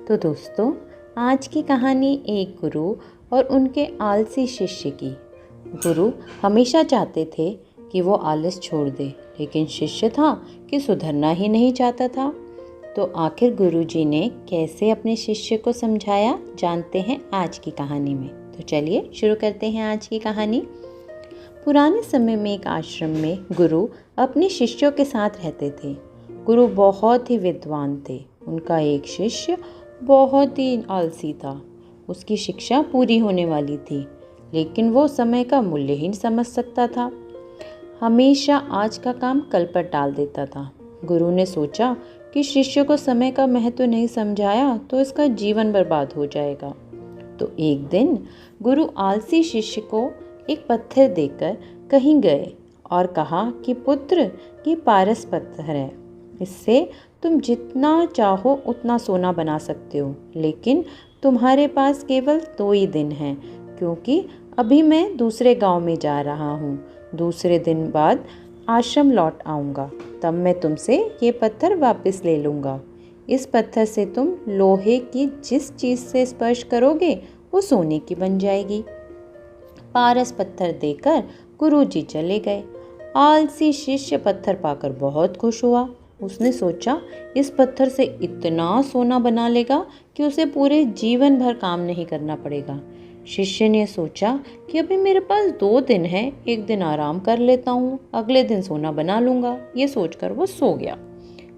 तो दोस्तों, आज की कहानी एक गुरु और उनके आलसी शिष्य की। गुरु हमेशा चाहते थे कि वो आलस छोड़ दे, लेकिन शिष्य था कि सुधरना ही नहीं चाहता था। तो आखिर गुरुजी ने कैसे अपने शिष्य को समझाया, जानते हैं आज की कहानी में। तो चलिए शुरू करते हैं आज की कहानी। पुराने समय में एक आश्रम में गुरु अपने शिष्यों के साथ रहते थे। गुरु बहुत ही विद्वान थे। उनका एक शिष्य बहुत ही आलसी था। उसकी शिक्षा पूरी होने वाली थी, लेकिन वो समय का मूल्य ही समझ सकता था। हमेशा आज का काम कल पर टाल देता था। गुरु ने सोचा कि शिष्य को समय का महत्व नहीं समझाया तो इसका जीवन बर्बाद हो जाएगा। तो एक दिन गुरु आलसी शिष्य को एक पत्थर देकर कहीं गए और कहा कि पुत्र, ये पारस पत्थर है। इससे तुम जितना चाहो उतना सोना बना सकते हो, लेकिन तुम्हारे पास केवल 2 ही दिन हैं, क्योंकि अभी मैं दूसरे गांव में जा रहा हूँ। दूसरे दिन बाद आश्रम लौट आऊँगा, तब मैं तुमसे ये पत्थर वापस ले लूँगा। इस पत्थर से तुम लोहे की जिस चीज़ से स्पर्श करोगे वो सोने की बन जाएगी। पारस पत्थर देकर गुरुजी चले गए। आलसी शिष्य पत्थर पाकर बहुत खुश हुआ। उसने सोचा इस पत्थर से इतना सोना बना लेगा कि उसे पूरे जीवन भर काम नहीं करना पड़ेगा। शिष्य ने सोचा कि अभी मेरे पास 2 दिन है, एक दिन आराम कर लेता हूँ, अगले दिन सोना बना लूँगा। ये सोचकर वो सो गया।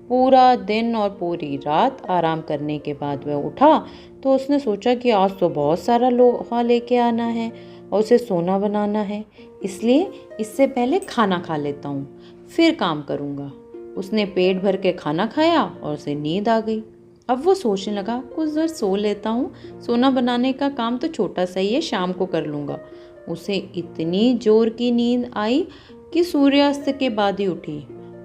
पूरा दिन और पूरी रात आराम करने के बाद वह उठा तो उसने सोचा कि आज तो बहुत सारा लोहा लेके आना है और उसे सोना बनाना है, इसलिए इससे पहले खाना खा लेता हूँ, फिर काम करूँगा। उसने पेट भर के खाना खाया और उसे नींद आ गई। अब वो सोचने लगा कुछ देर सो लेता हूँ, सोना बनाने का काम तो छोटा सा ही है, शाम को कर लूँगा। उसे इतनी जोर की नींद आई कि सूर्यास्त के बाद ही उठी।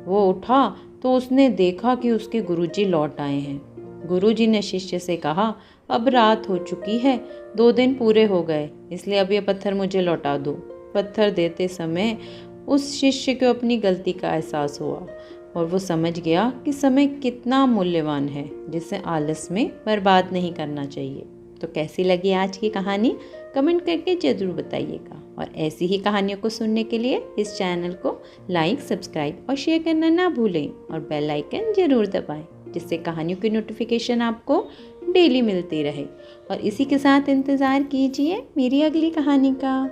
वो उठा तो उसने देखा कि उसके गुरुजी लौट आए हैं। गुरुजी ने शिष्य से कहा, अब रात हो चुकी है, 2 दिन पूरे हो गए, इसलिए अब ये पत्थर मुझे लौटा दो। पत्थर देते समय उस शिष्य को अपनी गलती का एहसास हुआ और वो समझ गया कि समय कितना मूल्यवान है, जिसे आलस में बर्बाद नहीं करना चाहिए। तो कैसी लगी आज की कहानी, कमेंट करके ज़रूर बताइएगा। और ऐसी ही कहानियों को सुनने के लिए इस चैनल को लाइक, सब्सक्राइब और शेयर करना ना भूलें और बेल आइकन ज़रूर दबाएं, जिससे कहानियों की नोटिफिकेशन आपको डेली मिलती रहे। और इसी के साथ इंतज़ार कीजिए मेरी अगली कहानी का।